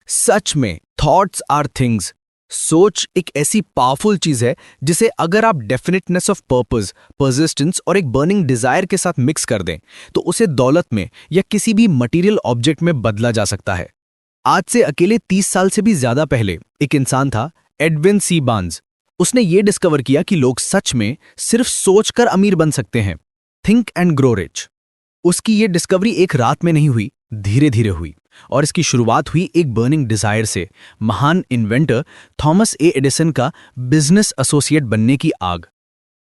सच में thoughts are things. सोच एक ऐसी पावरफुल चीज है जिसे अगर आप डेफिनेटनेस ऑफ पर्पस, पर्सिस्टेंस और एक बर्निंग डिजायर के साथ मिक्स कर दें तो उसे दौलत में या किसी भी मटेरियल ऑब्जेक्ट में बदला जा सकता है। आज से अकेले 30 साल से भी ज्यादा पहले एक इंसान था, एडविन सी बार्न्स। उसने ये डिस्कवर किया कि लोग सच में सिर्फ सोचकर अमीर बन सकते हैं। Think and grow rich. उसकी ये डिस्कवरी एक रात में नहीं हुई, धीरे धीरे हुई, और इसकी शुरुआत हुई एक बर्निंग डिजायर से, महान इन्वेंटर थॉमस ए एडिसन का बिजनेस एसोसिएट बनने की आग।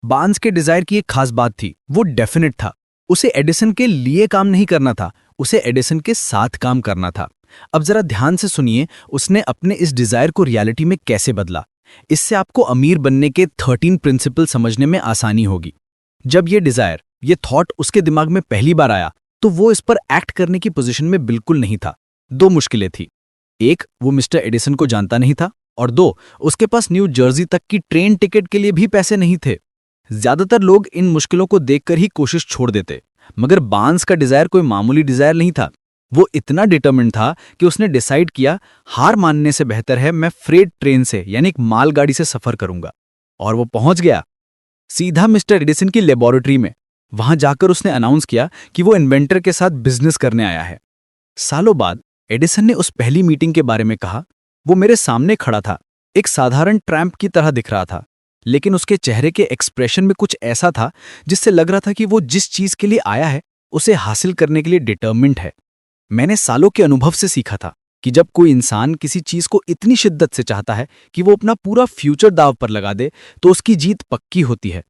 बार्न्स के डिजायर की एक खास बात थी, वो डेफिनेट था। उसे एडिसन के लिए काम नहीं करना था, उसे एडिसन के साथ काम करना था। अब जरा ध्यान से सुनिए, उसने अपने इस डिजायर को रियलिटी में कैसे बदला। इससे आपको अमीर बनने के 13 प्रिंसिपल समझने में आसानी होगी। जब ये डिजायर, ये थॉट उसके दिमाग में पहली बार आया तो वो इस पर एक्ट करने की पोजीशन में बिल्कुल नहीं था। दो मुश्किलें थी। एक, वो मिस्टर एडिसन को जानता नहीं था, और दो, उसके पास न्यू जर्सी तक की ट्रेन टिकट के लिए भी पैसे नहीं थे। ज्यादातर लोग इन मुश्किलों को देखकर ही कोशिश छोड़ देते, मगर बार्न्स का डिजायर कोई मामूली डिजायर नहीं था। वो इतना डिटरमिन्ड था कि उसने डिसाइड किया, हार मानने से बेहतर है मैं फ्रेट ट्रेन से यानी एक मालगाड़ी से सफर करूंगा। और वो पहुंच गया सीधा मिस्टर एडिसन की लेबोरेटरी में। वहां जाकर उसने अनाउंस किया कि वो इन्वेंटर के साथ बिजनेस करने आया है। सालों बाद एडिसन ने उस पहली मीटिंग के बारे में कहा, वो मेरे सामने खड़ा था, एक साधारण ट्रैम्प की तरह दिख रहा था, लेकिन उसके चेहरे के एक्सप्रेशन में कुछ ऐसा था जिससे लग रहा था कि वो जिस चीज के लिए आया है उसे हासिल करने के लिए डिटर्मिन्ड है। मैंने सालों के अनुभव से सीखा था कि जब कोई इंसान किसी चीज को इतनी शिद्दत से चाहता है कि वो अपना पूरा फ्यूचर दांव पर लगा दे तो उसकी जीत पक्की होती है।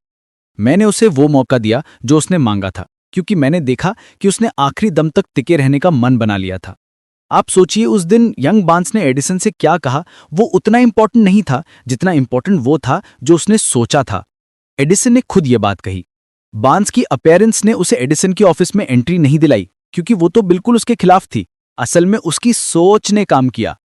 मैंने उसे वो मौका दिया जो उसने मांगा था, क्योंकि मैंने देखा कि उसने आखिरी दम तक टिके रहने का मन बना लिया था। आप सोचिए, उस दिन यंग बार्न्स ने एडिसन से क्या कहा, वो उतना इंपॉर्टेंट नहीं था जितना इंपॉर्टेंट वो था जो उसने सोचा था। एडिसन ने खुद ये बात कही। बार्न्स की अपीयरेंस ने उसे एडिसन की ऑफिस में एंट्री नहीं दिलाई, क्योंकि वो तो बिल्कुल उसके खिलाफ थी। असल में उसकी सोच ने काम किया।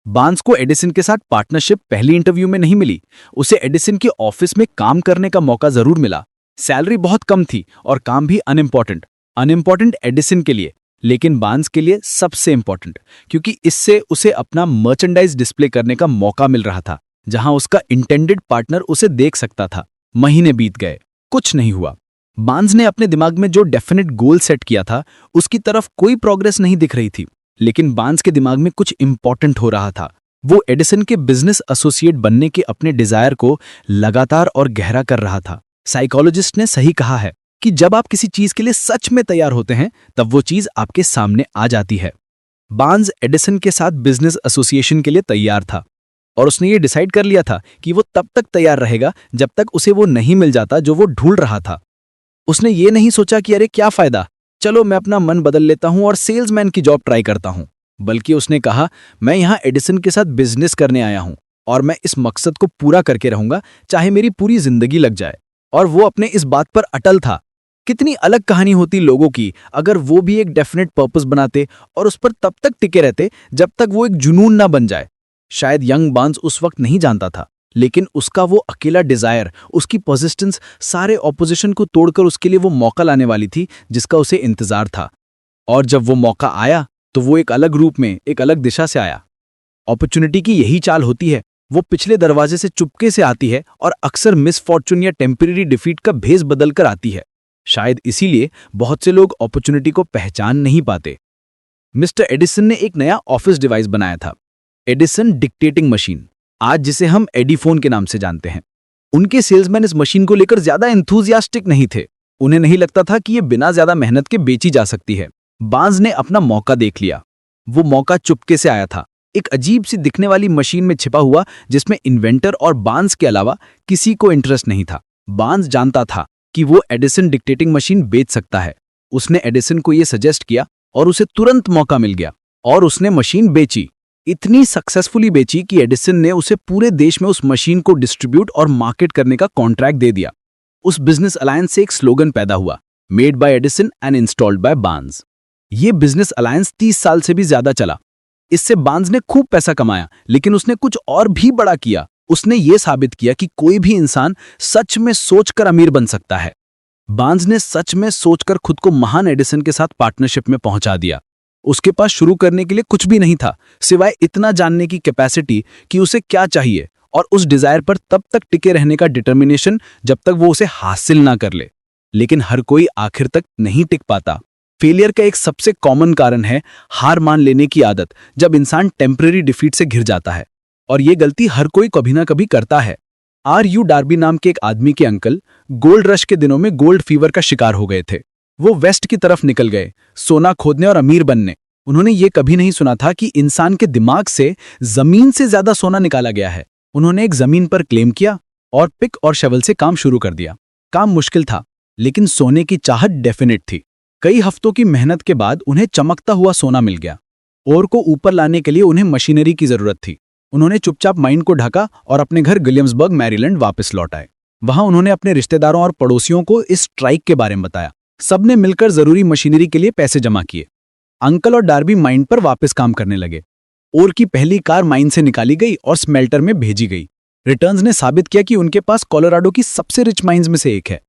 बार्न्स को एडिसन के साथ पार्टनरशिप पहली इंटरव्यू में नहीं मिली, उसे एडिसन की ऑफिस में काम करने का मौका जरूर मिला। सैलरी बहुत कम थी और काम भी अनइम्पॉर्टेंट एडिसन के लिए, लेकिन बार्न्स के लिए सबसे इंपॉर्टेंट, क्योंकि इससे उसे अपना मर्चेंडाइज डिस्प्ले करने का मौका मिल रहा था, जहां उसका इंटेंडेड पार्टनर उसे देख सकता था। महीने बीत गए, कुछ नहीं हुआ। बार्न्स ने अपने दिमाग में जो डेफिनेट गोल सेट किया था उसकी तरफ कोई प्रोग्रेस नहीं दिख रही थी, लेकिन बार्न्स के दिमाग में कुछ इंपॉर्टेंट हो रहा था। वो एडिसन के बिजनेस एसोसिएट बनने के अपने डिजायर को लगातार और गहरा कर रहा था। साइकोलॉजिस्ट ने सही कहा है कि जब आप किसी चीज के लिए सच में तैयार होते हैं तब वो चीज आपके सामने आ जाती है। बार्न्स एडिसन के साथ बिजनेस एसोसिएशन के लिए तैयार था, और उसने ये डिसाइड कर लिया था कि वो तब तक तैयार रहेगा जब तक उसे वो नहीं मिल जाता जो वो ढूंढ रहा था। उसने ये नहीं सोचा कि अरे क्या फायदा, चलो मैं अपना मन बदल लेता हूं और सेल्समैन की जॉब ट्राई करता हूं। बल्कि उसने कहा, मैं यहां एडिसन के साथ बिजनेस करने आया हूं और मैं इस मकसद को पूरा करके रहूंगा, चाहे मेरी पूरी जिंदगी लग जाए। और वो अपने इस बात पर अटल था। कितनी अलग कहानी होती लोगों की अगर वो भी एक डेफिनेट पर्पस बनाते और उस पर तब तक टिके रहते जब तक वो एक जुनून ना बन जाए। शायद यंग बार्न्स उस वक्त नहीं जानता था, लेकिन उसका वो अकेला डिजायर, उसकी पर्सिस्टेंस सारे ऑपोजिशन को तोड़कर उसके लिए वो मौका लाने वाली थी जिसका उसे इंतजार था। और जब वो मौका आया तो वो एक अलग रूप में, एक अलग दिशा से आया। अपॉर्चुनिटी की यही चाल होती है, वो पिछले दरवाजे से चुपके से आती है और अक्सर मिसफॉर्चून या टेम्परेरी डिफीट का भेस बदल कर आती है। शायद इसीलिए बहुत से लोग अपॉर्चुनिटी को पहचान नहीं पाते। मिस्टर एडिसन ने एक नया ऑफिस डिवाइस बनाया था, एडिसन डिक्टेटिंग मशीन, आज जिसे हम एडीफोन के नाम से जानते हैं। उनके सेल्समैन इस मशीन को लेकर ज्यादा एंथुसियास्टिक नहीं थे। उन्हें नहीं लगता था कि यह बिना ज्यादा मेहनत के बेची जा सकती है। बार्न्स ने अपना मौका देख लिया। वो मौका चुपके से आया था, एक अजीब सी दिखने वाली मशीन में छिपा हुआ, जिसमें इन्वेंटर और बार्न्स के अलावा किसी को इंटरेस्ट नहीं था। बार्न्स जानता था कि वो एडिसन डिक्टेटिंग मशीन बेच सकता है। उसने एडिसन को यह सजेस्ट किया और उसे तुरंत मौका मिल गया, और उसने मशीन बेची। इतनी सक्सेसफुली बेची कि एडिसन ने उसे पूरे देश में उस मशीन को डिस्ट्रीब्यूट और मार्केट करने का कॉन्ट्रैक्ट दे दिया। उस बिजनेस अलायंस से एक स्लोगन पैदा हुआ, made by Edison and installed by Barnes. ये बिजनेस अलायंस 30 साल से भी ज्यादा चला। इससे बार्न्स ने खूब पैसा कमाया, लेकिन उसने कुछ और भी बड़ा किया। उसने ये साबित किया कि कोई भी इंसान सच में सोचकर अमीर बन सकता है। बार्न्स ने सच में सोचकर खुद को महान एडिसन के साथ पार्टनरशिप में पहुंचा दिया। उसके पास शुरू करने के लिए कुछ भी नहीं था, सिवाय इतना जानने की कैपेसिटी कि उसे क्या चाहिए, और उस डिजायर पर तब तक टिके रहने का डिटर्मिनेशन जब तक वो उसे हासिल ना कर ले। लेकिन हर कोई आखिर तक नहीं टिक पाता। फेलियर का एक सबसे कॉमन कारण है हार मान लेने की आदत, जब इंसान टेम्परेरी डिफीट से घिर जाता है। और ये गलती हर कोई कभी ना कभी करता है। R.U. डार्बी नाम के एक आदमी के अंकल गोल्ड रश के दिनों में गोल्ड फीवर का शिकार हो गए थे। वो वेस्ट की तरफ निकल गए, सोना खोदने और अमीर बनने। उन्होंने ये कभी नहीं सुना था कि इंसान के दिमाग से जमीन से ज्यादा सोना निकाला गया है। उन्होंने एक जमीन पर क्लेम किया और पिक और शवल से काम शुरू कर दिया। काम मुश्किल था, लेकिन सोने की चाहत डेफिनेट थी। कई हफ्तों की मेहनत के बाद उन्हें चमकता हुआ सोना मिल गया। ओर को ऊपर लाने के लिए उन्हें मशीनरी की जरूरत थी। उन्होंने चुपचाप माइन को ढका और अपने घर विलियम्सबर्ग, मैरीलैंड वापस लौट आए। वहां उन्होंने अपने रिश्तेदारों और पड़ोसियों को इस स्ट्राइक के बारे में बताया। सबने मिलकर जरूरी मशीनरी के लिए पैसे जमा किए। अंकल और डार्बी माइन पर वापस काम करने लगे। ओर की पहली कार माइन से निकाली गई और स्मेल्टर में भेजी गई। रिटर्न्स ने साबित किया कि उनके पास कोलोराडो की सबसे रिच माइंस में से एक है।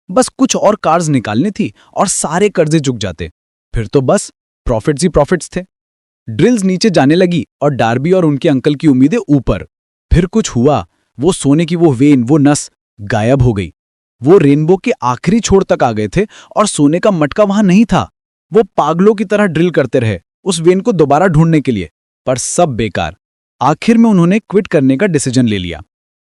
बस कुछ और कार्स निकालनी थी और सारे कर्जे झुक जाते। फिर तो बस प्रॉफिट्स ही प्रॉफिट्स थे। ड्रिल्स नीचे जाने लगी और डार्बी और उनके अंकल की उम्मीदें ऊपर। फिर कुछ हुआ। वो सोने की वो वेन, वो नस गायब हो गई। वो रेनबो के आखिरी छोर तक आ गए थे और सोने का मटका वहां नहीं था। वो पागलों की तरह ड्रिल करते रहे उस वेन को दोबारा ढूंढने के लिए, पर सब बेकार। आखिर में उन्होंने क्विट करने का डिसीजन ले लिया।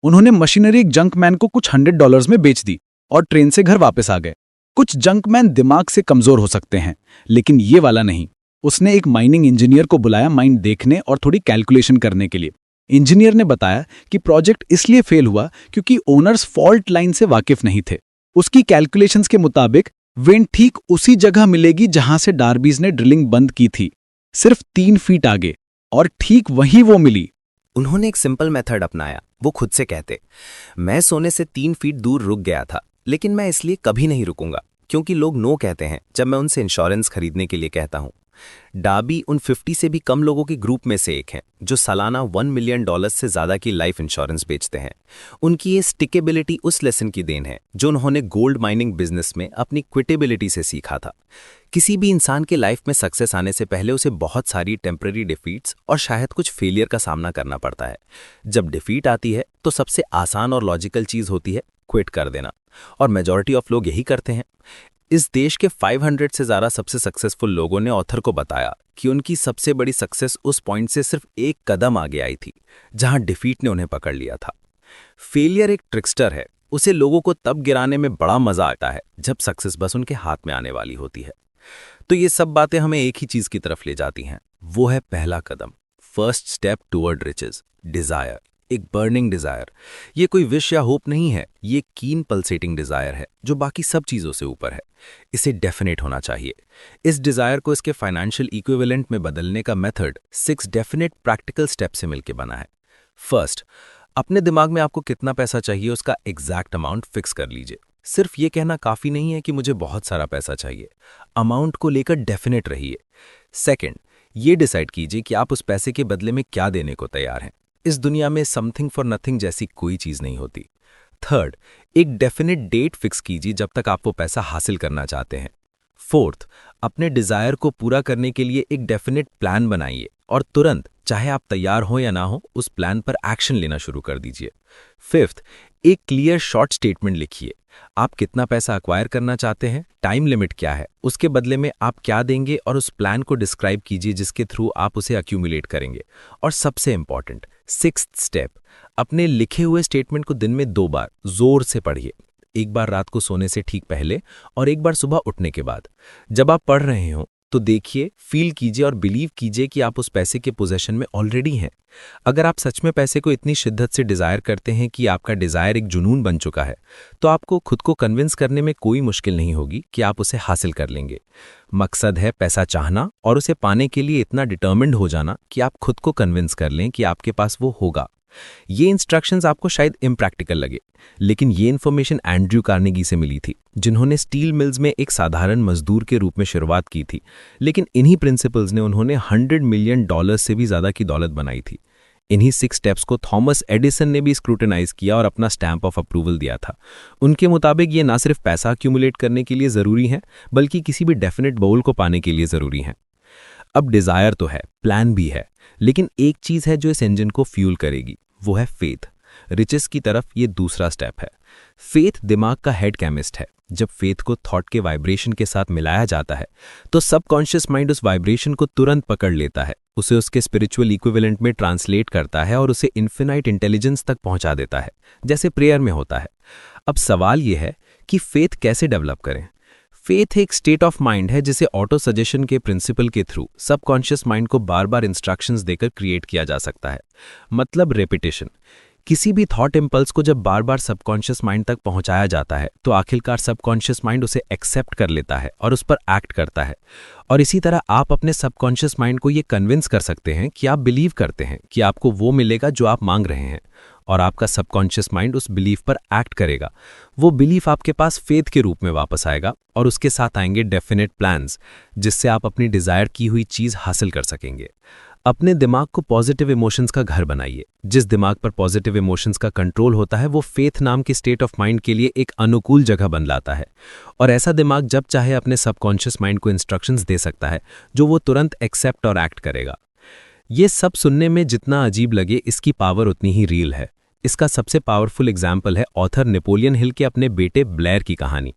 उन्होंने मशीनरी एक जंकमैन को कुछ $100 में बेच दी और ट्रेन से घर वापस आ गए। कुछ जंकमैन दिमाग से कमजोर हो सकते हैं, लेकिन ये वाला नहीं। उसने एक माइनिंग इंजीनियर को बुलाया माइन देखने और थोड़ी कैलकुलेशन करने के लिए। इंजीनियर ने बताया कि प्रोजेक्ट इसलिए फेल हुआ क्योंकि ओनर्स फॉल्ट लाइन से वाकिफ नहीं थे। उसकी कैलकुलेशंस के मुताबिक वेन ठीक उसी जगह मिलेगी जहां से डार्बीज ने ड्रिलिंग बंद की थी, सिर्फ 3 फीट आगे, और ठीक वहीं वो मिली। उन्होंने एक सिंपल मेथड अपनाया। वो खुद से कहते, मैं सोने से 3 फीट दूर रुक गया था, लेकिन मैं इसलिए कभी नहीं रुकूंगा क्योंकि लोग नो कहते हैं जब मैं उनसे इंश्योरेंस खरीदने के लिए कहता हूं। डार्बी उन 50 से भी कम लोगों के ग्रुप में से एक हैं जो सालाना $1 मिलियन से ज्यादा की लाइफ इंश्योरेंस बेचते हैं। उनकी ये स्टिकेबिलिटी उस लेसन की देन है जो उन्होंने गोल्ड माइनिंग बिजनेस में अपनी क्विटेबिलिटी से सीखा था। किसी भी इंसान के लाइफ में सक्सेस आने से पहले उसे बहुत सारी टेम्पररी डिफीट्स और शायद कुछ फेलियर का सामना करना पड़ता है। जब डिफीट आती है तो सबसे आसान और लॉजिकल चीज होती है क्विट कर देना, और मेजॉरिटी ऑफ लोग यही करते हैं। इस देश के 500 से ज्यादा सबसे सक्सेसफुल लोगों ने ऑथर को बताया कि उनकी सबसे बड़ी सक्सेस उस पॉइंट से सिर्फ एक कदम आगे आई थी जहां डिफीट ने उन्हें पकड़ लिया था। फेलियर एक ट्रिक्स्टर है। उसे लोगों को तब गिराने में बड़ा मजा आता है जब सक्सेस बस उनके हाथ में आने वाली होती है। तो ये सब बातें हमें एक ही चीज की तरफ ले जाती हैं, वो है पहला कदम, first step toward riches, desire, एक बर्निंग डिजायर। ये कोई विश या होप नहीं है, ये कीन पल्सेटिंग डिजायर है जो बाकी सब चीजों से ऊपर है। इसे डेफिनेट होना चाहिए। इस डिजायर को इसके फाइनेंशियल इक्विवेलेंट में बदलने का मेथड 6 डेफिनेट प्रैक्टिकल स्टेप से मिलकर बना है। फर्स्ट, अपने दिमाग में आपको कितना पैसा चाहिए उसका एग्जैक्ट अमाउंट फिक्स कर लीजिए। सिर्फ ये कहना काफी नहीं है कि मुझे बहुत सारा पैसा चाहिए। अमाउंट को लेकर डेफिनेट रहिए। सेकंड, ये डिसाइड कीजिए कि आप उस पैसे के बदले में क्या देने को तैयार हैं। इस दुनिया में समथिंग फॉर नथिंग जैसी कोई चीज नहीं होती। थर्ड, एक डेफिनेट डेट फिक्स कीजिए जब तक आप वो पैसा हासिल करना चाहते हैं। फोर्थ, अपने डिजायर को पूरा करने के लिए एक डेफिनेट प्लान बनाइए और तुरंत, चाहे आप तैयार हो या ना हो, उस प्लान पर एक्शन लेना शुरू कर दीजिए। फिफ्थ, एक क्लियर शॉर्ट स्टेटमेंट लिखिए। आप कितना पैसा अक्वायर करना चाहते हैं, टाइम लिमिट क्या है, उसके बदले में आप क्या देंगे, और उस प्लान को डिस्क्राइब कीजिए जिसके थ्रू आप उसे अक्यूमुलेट करेंगे। और सबसे इंपॉर्टेंट, सिक्स्थ स्टेप, अपने लिखे हुए स्टेटमेंट को दिन में 2 बार जोर से पढ़िए। एक बार रात को सोने से ठीक पहले और एक बार सुबह उठने के बाद। जब आप पढ़ रहे हो तो देखिए, फील कीजिए और बिलीव कीजिए कि आप उस पैसे के पोजेशन में ऑलरेडी हैं। अगर आप सच में पैसे को इतनी शिद्दत से डिजायर करते हैं कि आपका डिजायर एक जुनून बन चुका है, तो आपको खुद को कन्विंस करने में कोई मुश्किल नहीं होगी कि आप उसे हासिल कर लेंगे। मकसद है पैसा चाहना और उसे पाने के लिए इतना डिटर्मिन्ड हो जाना कि आप खुद को कन्विंस कर लें कि आपके पास वो होगा। ये इंस्ट्रक्शंस आपको शायद इम्प्रैक्टिकल लगे, लेकिन ये इन्फॉर्मेशन एंड्रयू कार्नेगी से मिली थी, जिन्होंने स्टील मिल्स में एक साधारण मजदूर के रूप में शुरुआत की थी, लेकिन इन्हीं प्रिंसिपल्स ने उन्होंने $100 मिलियन से भी ज्यादा की दौलत बनाई थी। इन्हीं 6 स्टेप्स को थॉमस एडिसन ने भी स्क्रूटिनाइज किया और अपना स्टैंप ऑफ अप्रूवल दिया था। उनके मुताबिक ये ना सिर्फ पैसा अक्यूमुलेट करने के लिए जरूरी है, बल्कि किसी भी डेफिनेट गोल को पाने के लिए जरूरी है। अब डिजायर तो है, प्लान भी है, लेकिन एक चीज है जो इस इंजन को फ्यूल करेगी, वो है फेथ। रिचेस की तरफ ये दूसरा स्टेप है। फेथ दिमाग का हेड केमिस्ट है। जब फेथ को थॉट के वाइब्रेशन के साथ मिलाया जाता है तो सबकॉन्शियस माइंड उस वाइब्रेशन को तुरंत पकड़ लेता है, उसे उसके स्पिरिचुअल इक्विवेलेंट में ट्रांसलेट करता है और उसे इन्फिनाइट इंटेलिजेंस तक पहुंचा देता है, जैसे प्रेयर में होता है। अब सवाल यह है कि फेथ कैसे डेवलप करें। फेथ एक स्टेट ऑफ माइंड है जिसे ऑटो सजेशन के प्रिंसिपल के थ्रू सबकॉन्शियस माइंड को बार बार इंस्ट्रक्शंस देकर क्रिएट किया जा सकता है। मतलब रेपिटेशन। किसी भी थॉट इम्पल्स को जब बार बार सबकॉन्शियस माइंड तक पहुंचाया जाता है तो आखिरकार सबकॉन्शियस माइंड उसे एक्सेप्ट कर लेता है और उस पर एक्ट करता है। और इसी तरह आप अपने सबकॉन्शियस माइंड को ये कन्विंस कर सकते हैं कि आप बिलीव करते हैं कि आपको वो मिलेगा जो आप मांग रहे हैं, और आपका सबकॉन्शियस माइंड उस बिलीफ पर एक्ट करेगा। वो बिलीफ आपके पास फेथ के रूप में वापस आएगा और उसके साथ आएंगे डेफिनेट प्लान्स, जिससे आप अपनी डिजायर की हुई चीज हासिल कर सकेंगे। अपने दिमाग को पॉजिटिव इमोशंस का घर बनाइए। जिस दिमाग पर पॉजिटिव इमोशंस का कंट्रोल होता है वो फेथ नाम की स्टेट ऑफ माइंड के लिए एक अनुकूल जगह बन लाता है, और ऐसा दिमाग जब चाहे अपने सबकॉन्शियस माइंड को इंस्ट्रक्शंस दे सकता है जो वो तुरंत एक्सेप्ट और एक्ट करेगा। ये सब सुनने में जितना अजीब लगे, इसकी पावर उतनी ही रियल है। इसका सबसे पावरफुल एग्जाम्पल है ऑथर नेपोलियन हिल के अपने बेटे ब्लेयर की कहानी।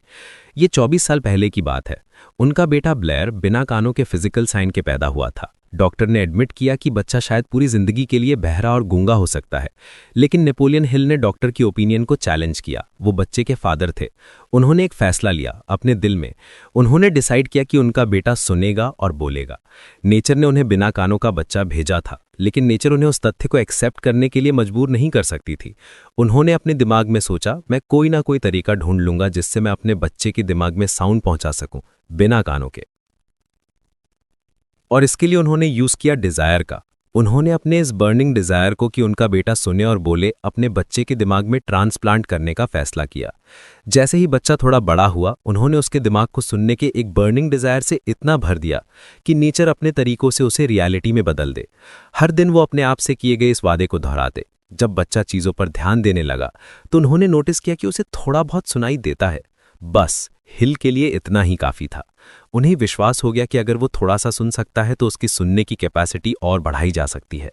ये 24 साल पहले की बात है। उनका बेटा ब्लेयर बिना कानों के फिजिकल साइन के पैदा हुआ था। डॉक्टर ने एडमिट किया कि बच्चा शायद पूरी जिंदगी के लिए बहरा और गूंगा हो सकता है, लेकिन नेपोलियन हिल ने डॉक्टर की ओपिनियन को चैलेंज किया। वो बच्चे के फादर थे। उन्होंने एक फैसला लिया अपने दिल में। उन्होंने डिसाइड किया कि उनका बेटा सुनेगा और बोलेगा। नेचर ने उन्हें बिना कानों का बच्चा भेजा था, लेकिन नेचर उन्हें उस तथ्य को एक्सेप्ट करने के लिए मजबूर नहीं कर सकती थी। उन्होंने अपने दिमाग में सोचा, मैं कोई ना कोई तरीका ढूंढ लूंगा जिससे मैं अपने बच्चे के दिमाग में साउंड पहुंचा सकूं बिना कानों के। और इसके लिए उन्होंने यूज किया डिजायर का। उन्होंने अपने इस बर्निंग डिजायर को कि उनका बेटा सुने और बोले, अपने बच्चे के दिमाग में ट्रांसप्लांट करने का फैसला किया। जैसे ही बच्चा थोड़ा बड़ा हुआ, उन्होंने उसके दिमाग को सुनने के एक बर्निंग डिजायर से इतना भर दिया कि नेचर अपने तरीकों से उसे रियलिटी में बदल दे। हर दिन वो अपने आप से किए गए इस वादे को दोहराते। जब बच्चा चीजों पर ध्यान देने लगा तो उन्होंने नोटिस किया कि उसे थोड़ा बहुत सुनाई देता है। बस हिल के लिए इतना ही काफी था। उन्हें विश्वास हो गया कि अगर वो थोड़ा सा सुन सकता है तो उसकी सुनने की कैपेसिटी और बढ़ाई जा सकती है।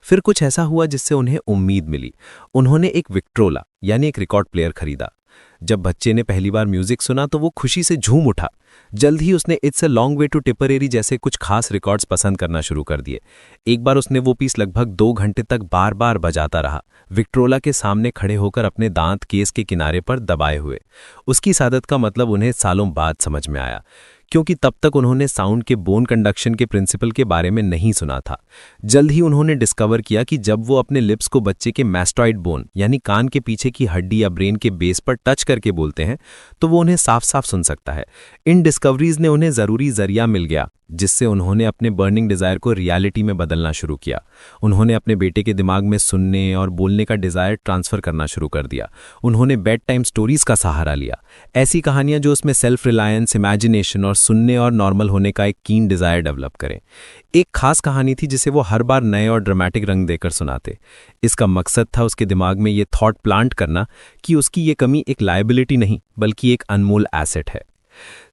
फिर कुछ ऐसा हुआ जिससे उन्हें उम्मीद मिली। उन्होंने एक विक्ट्रोला यानी एक रिकॉर्ड प्लेयर खरीदा। जब बच्चे ने पहली बार म्यूजिक सुना तो वो खुशी से झूम उठा। जल्द ही उसने it's a long way to Tipperary जैसे कुछ खास रिकॉर्ड्स पसंद करना शुरू कर दिए। एक बार उसने वो पीस लगभग 2 घंटे तक बार बार बजाता रहा, विक्ट्रोला के सामने खड़े होकर अपने दांत केस के किनारे पर दबाए हुए। उसकी इस आदत का मतलब उन्हें सालों बाद समझ में आया, क्योंकि तब तक उन्होंने साउंड के बोन कंडक्शन के प्रिंसिपल के बारे में नहीं सुना था। जल्द ही उन्होंने डिस्कवर किया कि जब वो अपने लिप्स को बच्चे के मैस्टॉइड बोन यानी कान के पीछे की हड्डी या ब्रेन के बेस पर टच करके बोलते हैं तो वो उन्हें साफ साफ सुन सकता है। इन डिस्कवरीज ने उन्हें जरूरी जरिया मिल गया जिससे उन्होंने अपने बर्निंग डिजायर को रियलिटी में बदलना शुरू किया। उन्होंने अपने बेटे के दिमाग में सुनने और बोलने का डिजायर ट्रांसफर करना शुरू कर दिया। उन्होंने बेड टाइम स्टोरीज का सहारा लिया, ऐसी कहानियां जो उसमें सेल्फ रिलायंस, इमेजिनेशन और सुनने और नॉर्मल होने का एक कीन डिजायर डेवलप करें। एक खास कहानी थी जिसे वो हर बार नए और ड्रामेटिक रंग देकर सुनाते। इसका मकसद था उसके दिमाग में ये थॉट प्लांट करना कि उसकी ये कमी एक लायबिलिटी नहीं बल्कि एक अनमोल एसेट है।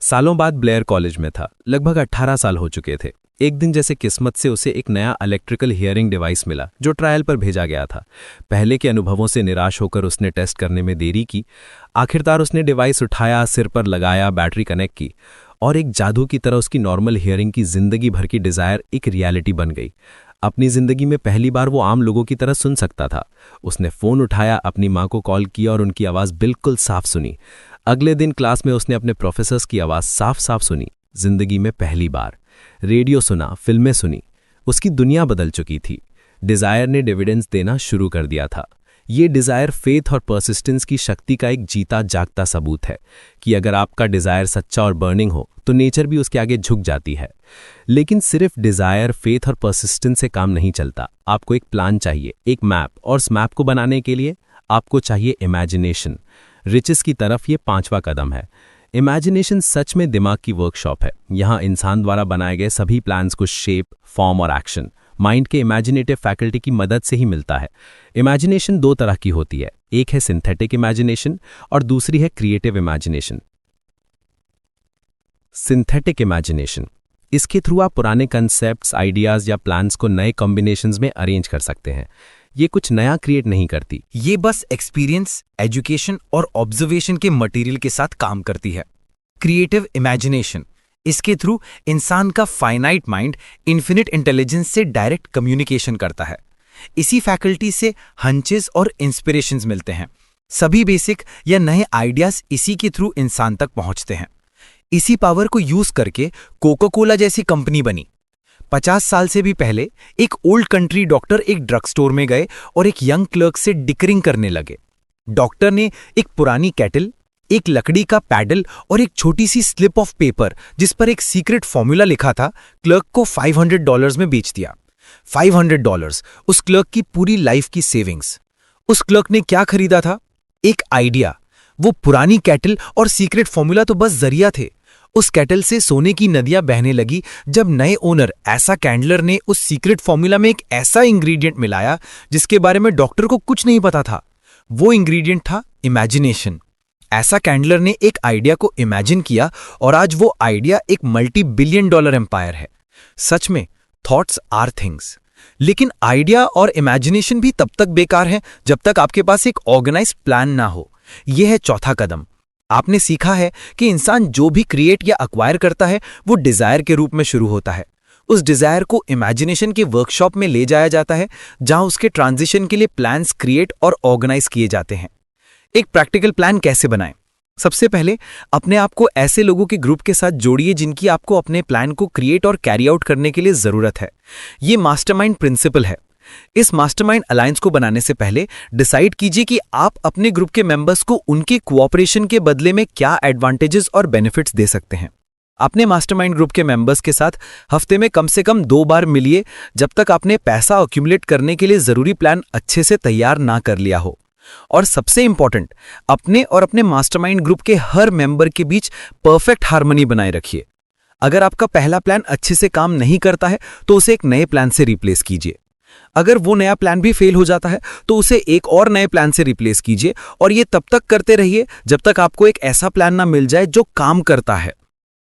सालों बाद ब्लेयर कॉलेज में था। लगभग 18 साल हो चुके थे। एक दिन जैसे किस्मत से उसे एक नया इलेक्ट्रिकल हियरिंग डिवाइस मिला जो ट्रायल पर भेजा गया था। पहले के अनुभवों से निराश होकर उसने टेस्ट करने में देरी की। आखिरकार उसने डिवाइस उठाया, सिर पर लगाया, बैटरी कनेक्ट की और एक जादू की तरह उसकी नॉर्मल हियरिंग की जिंदगी भर की डिजायर एक रियलिटी बन गई। अपनी जिंदगी में पहली बार वो आम लोगों की तरह सुन सकता था। उसने फोन उठाया, अपनी माँ को कॉल किया और उनकी आवाज़ बिल्कुल साफ सुनी। अगले दिन क्लास में उसने अपने प्रोफेसर्स की आवाज़ साफ साफ सुनी। जिंदगी में पहली बार रेडियो सुना, फिल्में सुनी। उसकी दुनिया बदल चुकी थी। डिजायर ने डिविडेंड्स देना शुरू कर दिया था। ये डिजायर फेथ और परसिस्टेंस की शक्ति का एक जीता जागता सबूत है कि अगर आपका डिजायर सच्चा और बर्निंग हो तो नेचर भी उसके आगे झुक जाती है। लेकिन सिर्फ डिजायर, फेथ और परसिस्टेंस से काम नहीं चलता। आपको एक प्लान चाहिए, एक मैप, और इस मैप को बनाने के लिए आपको चाहिए इमेजिनेशन। रिचेस की तरफ ये 5वां कदम है। इमेजिनेशन सच में दिमाग की वर्कशॉप है। यहाँ इंसान द्वारा बनाए गए सभी प्लान्स को शेप, फॉर्म और एक्शन माइंड के इमेजिनेटिव फैकल्टी की मदद से ही मिलता है। इमेजिनेशन 2 तरह की होती है, एक है सिंथेटिक इमेजिनेशन और दूसरी है क्रिएटिव इमेजिनेशन। सिंथेटिक इमेजिनेशन इसके थ्रू आप पुराने कंसेप्ट्स, आइडियाज या प्लान्स को नए कॉम्बिनेशंस में अरेंज कर सकते हैं। ये कुछ नया क्रिएट नहीं करती। ये बस एक्सपीरियंस, एजुकेशन और ऑब्जर्वेशन के मटेरियल के साथ काम करती है। क्रिएटिव इमेजिनेशन, इसके थ्रू इंसान का फाइनाइट माइंड इन्फिनिट इंटेलिजेंस से डायरेक्ट कम्युनिकेशन करता है। इसी फैकल्टी से हंचेस और इंस्पिरेशंस मिलते हैं। सभी बेसिक या नए आइडियाज इसी के थ्रू इंसान तक पहुंचते हैं। इसी पावर को यूज करके कोका कोला जैसी कंपनी बनी। 50 साल से भी पहले एक ओल्ड कंट्री डॉक्टर एक ड्रग स्टोर में गए और एक यंग क्लर्क से डिकरिंग करने लगे। डॉक्टर ने एक पुरानी केटल, एक लकड़ी का पैडल और एक छोटी सी स्लिप ऑफ पेपर जिस पर एक सीक्रेट फॉर्मूला लिखा था, क्लर्क को $500 में बेच दिया। $500 उस क्लर्क की पूरी लाइफ की सेविंग्स। उस क्लर्क ने क्या खरीदा था? एक आइडिया। वो पुरानी केटल और सीक्रेट फॉर्मूला तो बस जरिया थे। उस केटल से सोने की नदियां बहने लगी जब नए ओनर ऐसा कैंडलर ने उस सीक्रेट फॉर्मूला में एक ऐसा इंग्रेडिएंट मिलाया जिसके बारे में डॉक्टर को कुछ नहीं पता था। वो इंग्रेडिएंट था इमेजिनेशन। ऐसा कैंडलर ने एक आइडिया को इमेजिन किया और आज वो आइडिया एक $multi-billion एम्पायर है। सच में थॉट्स आर थिंग्स। लेकिन आइडिया और इमेजिनेशन भी तब तक बेकार है जब तक आपके पास एक ऑर्गेनाइज्ड प्लान ना हो। यह है चौथा कदम। आपने सीखा है कि इंसान जो भी क्रिएट या अक्वायर करता है वो डिजायर के रूप में शुरू होता है। उस डिजायर को इमेजिनेशन के वर्कशॉप में ले जाया जाता है जहां उसके ट्रांजिशन के लिए प्लान्स क्रिएट और ऑर्गेनाइज किए जाते हैं। एक प्रैक्टिकल प्लान कैसे बनाएं? सबसे पहले अपने आप को ऐसे लोगों के ग्रुप के साथ जोड़िए जिनकी आपको अपने प्लान को क्रिएट और कैरी आउट करने के लिए जरूरत है। ये मास्टरमाइंड प्रिंसिपल है। इस मास्टरमाइंड अलायंस को बनाने से पहले डिसाइड कीजिए कि आप अपने ग्रुप के मेंबर्स को उनके कोऑपरेशन के बदले में क्या एडवांटेजेस और बेनिफिट्स दे सकते हैं। अपने मास्टरमाइंड ग्रुप के मेंबर्स के साथ हफ्ते में कम से कम 2 बार मिलिए जब तक आपने पैसा अक्यूमुलेट करने के लिए जरूरी प्लान अच्छे से तैयार ना कर लिया हो। और सबसे इंपॉर्टेंट, अपने और अपने मास्टरमाइंड ग्रुप के हर मेंबर के बीच परफेक्ट हार्मनी बनाए रखिए। अगर आपका पहला प्लान अच्छे से काम नहीं करता है तो उसे एक नए प्लान से रिप्लेस कीजिए। अगर वो नया प्लान भी फेल हो जाता है तो उसे एक और नए प्लान से रिप्लेस कीजिए और ये तब तक करते रहिए जब तक आपको एक ऐसा प्लान ना मिल जाए जो काम करता है।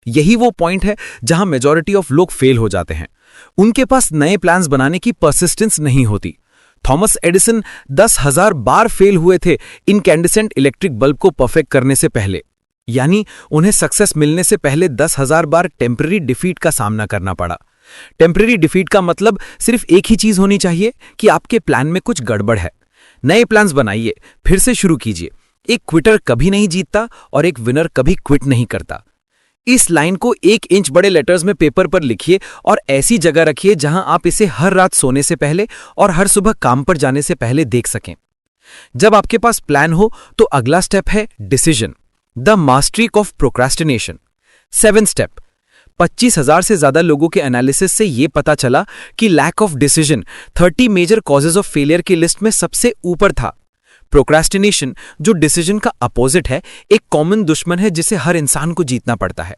यही वो पॉइंट है जहां मेजॉरिटी ऑफ लोग फेल हो जाते हैं। उनके पास नए प्लान्स बनाने की परसिस्टेंस नहीं होती। थॉमस एडिसन 10,000 बार फेल हुए थे इनकैंडेसेंट इलेक्ट्रिक बल्ब को परफेक्ट करने से पहले। यानी उन्हें सक्सेस मिलने से पहले 10,000 बार टेम्पररी डिफीट का सामना करना पड़ा। टेम्पररी डिफीट का मतलब सिर्फ एक ही चीज होनी चाहिए कि आपके प्लान में कुछ गड़बड़ है। नए प्लान्स बनाइए, फिर से शुरू कीजिए। एक क्विटर कभी नहीं जीतता और एक विनर कभी क्विट नहीं करता। इस लाइन को 1 इंच बड़े लेटर्स में पेपर पर लिखिए और ऐसी जगह रखिए जहां आप इसे हर रात सोने से पहले और हर सुबह काम पर जाने से पहले देख सकें। जब आपके पास प्लान हो तो अगला स्टेप है decision, the mastery of procrastination. 7 step. 25,000 से ज्यादा लोगों के एनालिसिस से यह पता चला कि lack of decision 30 major causes of failure की लिस्ट में सबसे ऊपर था। प्रोक्रास्टिनेशन, जो डिसीजन का अपोजिट है, एक कॉमन दुश्मन है जिसे हर इंसान को जीतना पड़ता है।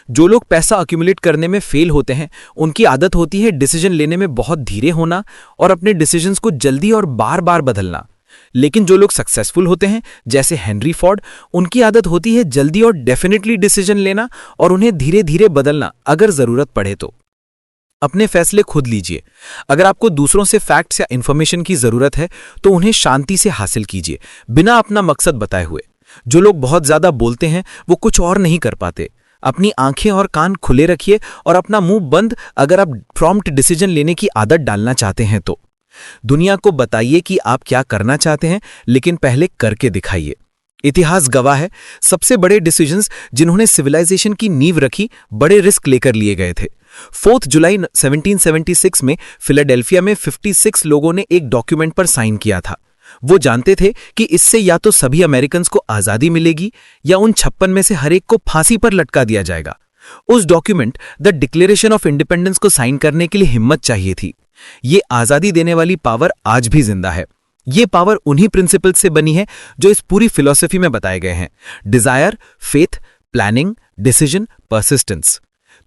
जो लोग पैसा अक्यूमुलेट करने में फेल होते हैं उनकी आदत होती है डिसीजन लेने में बहुत धीरे होना और अपने डिसीजंस को जल्दी और बार बार बदलना। लेकिन जो लोग सक्सेसफुल होते हैं जैसे हेनरी फोर्ड, उनकी आदत होती है जल्दी और डेफिनेटली डिसीजन लेना और उन्हें धीरे धीरे बदलना अगर जरूरत पड़े तो। अपने फैसले खुद लीजिए। अगर आपको दूसरों से फैक्ट्स या इंफॉर्मेशन की जरूरत है तो उन्हें शांति से हासिल कीजिए, बिना अपना मकसद बताए हुए। जो लोग बहुत ज्यादा बोलते हैं वो कुछ और नहीं कर पाते। अपनी आंखें और कान खुले रखिए और अपना मुंह बंद अगर आप प्रॉम्प्ट डिसीजन लेने की आदत डालना चाहते हैं तो। दुनिया को बताइए कि आप क्या करना चाहते हैं, लेकिन पहले करके दिखाइए। इतिहास गवाह है, सबसे बड़े डिसीजंस जिन्होंने सिविलाइजेशन की नींव रखी बड़े रिस्क लेकर लिए गए थे। 4 जुलाई 1776 में फिलाडेल्फिया में 56 लोगों ने एक डॉक्यूमेंट पर साइन किया था। वो जानते थे कि इससे या तो सभी अमेरिकन्स को आजादी मिलेगी या उन 56 में से हर एक को फांसी पर लटका दिया जाएगा। उस document the declaration of independence को साइन करने के लिए हिम्मत चाहिए थी। ये आजादी देने वाली पावर आज भी जिंदा है। ये पावर उन्हीं प्रिंसिपल से बनी है जो इस पूरी फिलॉसफी में बताए गए हैं: desire, faith, planning, decision, persistence.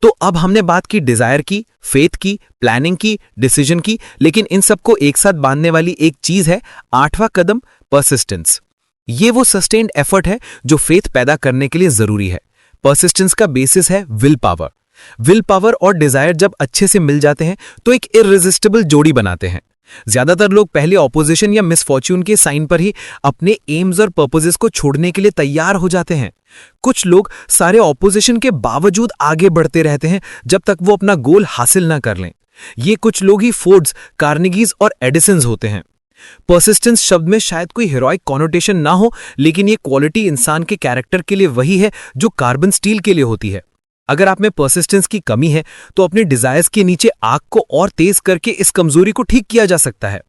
तो अब हमने बात की डिजायर की, फेथ की, प्लानिंग की, डिसीजन की, लेकिन इन सबको एक साथ बांधने वाली एक चीज है, 8वां कदम, परसिस्टेंस। ये वो सस्टेन्ड एफर्ट है जो फेथ पैदा करने के लिए जरूरी है। परसिस्टेंस का बेसिस है विल पावर। विल पावर और डिजायर जब अच्छे से मिल जाते हैं तो एक इररेजिस्टिबल जोड़ी बनाते हैं। ज्यादातर लोग पहले ऑपोजिशन या मिसफॉर्च्यून के साइन पर ही अपने एम्स और पर्पसेस को छोड़ने के लिए तैयार हो जाते हैं। कुछ लोग सारे ऑपोजिशन के बावजूद आगे बढ़ते रहते हैं जब तक वो अपना गोल हासिल ना कर लें। ये कुछ लोग ही फोर्ड्स, कार्नेगीज और एडिसन्स होते हैं। पर्सिस्टेंस शब्द में शायद कोई हीरोइक कॉनोटेशन ना हो, लेकिन ये क्वालिटी इंसान के कैरेक्टर के लिए वही है जो कार्बन स्टील के लिए होती है। अगर आप में पर्सिस्टेंस की कमी है तो अपने डिजायर्स के नीचे आग को और तेज करके इस कमजोरी को ठीक किया जा सकता है।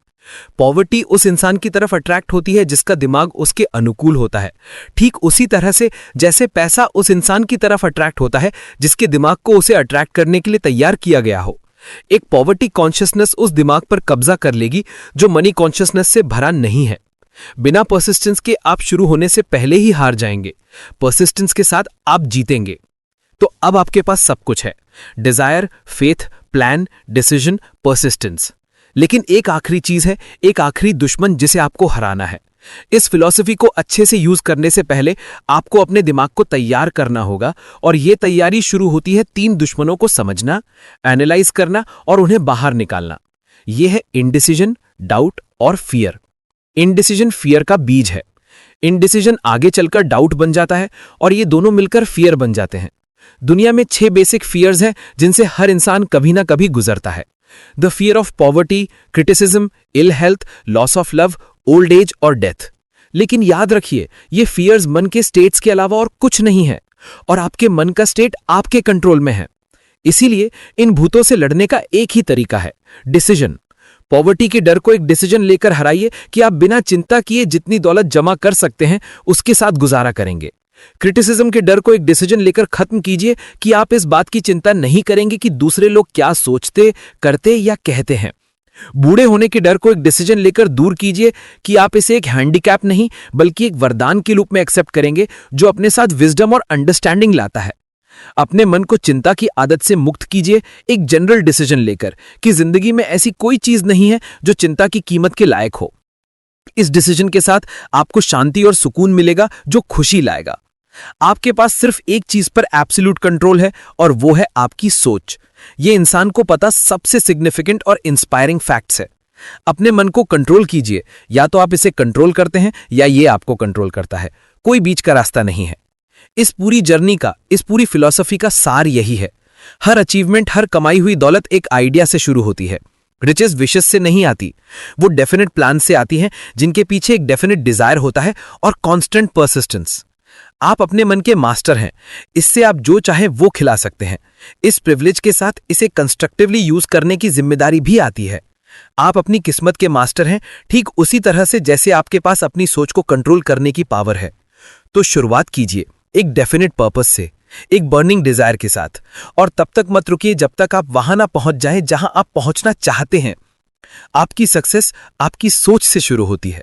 पॉवर्टी उस इंसान की तरफ अट्रैक्ट होती है जिसका दिमाग उसके अनुकूल होता है, ठीक उसी तरह से जैसे पैसा उस इंसान की तरफ अट्रैक्ट होता है जिसके दिमाग को उसे अट्रैक्ट करने के लिए तैयार किया गया हो। एक पॉवर्टी कॉन्शियसनेस उस दिमाग पर कब्जा कर लेगी जो मनी कॉन्शियसनेस से भरा नहीं है। बिना पर्सिस्टेंस के आप शुरू होने से पहले ही हार जाएंगे, पर्सिस्टेंस के साथ आप जीतेंगे। तो अब आपके पास सब कुछ है, desire, faith, plan, decision, persistence. लेकिन एक आखिरी चीज है, एक आखिरी दुश्मन जिसे आपको हराना है। इस फिलॉसफी को अच्छे से यूज करने से पहले आपको अपने दिमाग को तैयार करना होगा, और यह तैयारी शुरू होती है 3 दुश्मनों को समझना, एनालाइज करना और उन्हें बाहर निकालना। यह है इनडिसीजन, डाउट और फियर। इनडिसीजन फियर का बीज है। इनडिसीजन आगे चलकर डाउट बन जाता है और ये दोनों मिलकर फियर बन जाते हैं। दुनिया में 6 बेसिक फियर्स हैं जिनसे हर इंसान कभी ना कभी गुजरता है। The fear of poverty, criticism, ill health, loss of love, old age और डेथ। लेकिन याद रखिए, ये फियर्स मन के स्टेट्स के अलावा और कुछ नहीं है, और आपके मन का स्टेट आपके कंट्रोल में है। इसीलिए इन भूतों से लड़ने का एक ही तरीका है, डिसीजन। पॉवर्टी के डर को एक डिसीजन लेकर हराइए कि आप बिना चिंता किए जितनी दौलत जमा कर सकते हैं उसके साथ गुजारा करेंगे। क्रिटिसिज्म के डर को एक डिसीजन लेकर खत्म कीजिए कि आप इस बात की चिंता नहीं करेंगे कि दूसरे लोग क्या सोचते, करते या कहते हैं। बूढ़े होने के डर को एक डिसीजन लेकर दूर कीजिए कि आप इसे एक हैंडीकैप नहीं बल्कि एक वरदान के रूप में एक्सेप्ट करेंगे जो अपने साथ विजडम और अंडरस्टैंडिंग लाता है। अपने मन को चिंता की आदत से मुक्त कीजिए एक जनरल डिसीजन लेकर कि जिंदगी में ऐसी कोई चीज नहीं है जो चिंता की कीमत के लायक हो। इस डिसीजन के साथ आपको शांति और सुकून मिलेगा जो खुशी लाएगा। आपके पास सिर्फ एक चीज पर एब्सोल्यूट कंट्रोल है और वो है आपकी सोच। ये इंसान को पता सबसे सिग्निफिकेंट और इंस्पायरिंग फैक्ट्स है। अपने मन को कंट्रोल कीजिए, या तो आप इसे कंट्रोल करते हैं या ये आपको कंट्रोल करता है, कोई बीच का रास्ता नहीं है। इस पूरी जर्नी का, इस पूरी फिलॉसफी का सार यही है। हर अचीवमेंट, हर कमाई हुई दौलत एक आइडिया से शुरू होती है। रिचेस विशेस से नहीं आती, वो डेफिनेट प्लान से आती हैं जिनके पीछे एक डेफिनेट डिजायर होता है और कांस्टेंट पर्सिस्टेंस। आप अपने मन के मास्टर हैं, इससे आप जो चाहे वो खिला सकते हैं। इस प्रिविलेज के साथ इसे कंस्ट्रक्टिवली यूज करने की जिम्मेदारी भी आती है। आप अपनी किस्मत के मास्टर हैं, ठीक उसी तरह से जैसे आपके पास अपनी सोच को कंट्रोल करने की पावर है। तो शुरुआत कीजिए एक डेफिनेट पर्पस से, एक बर्निंग डिजायर के साथ, और तब तक मत रुकिए जब तक आप वहां ना पहुंच जाएं जहां आप पहुंचना चाहते हैं। आपकी सक्सेस आपकी सोच से शुरू होती है।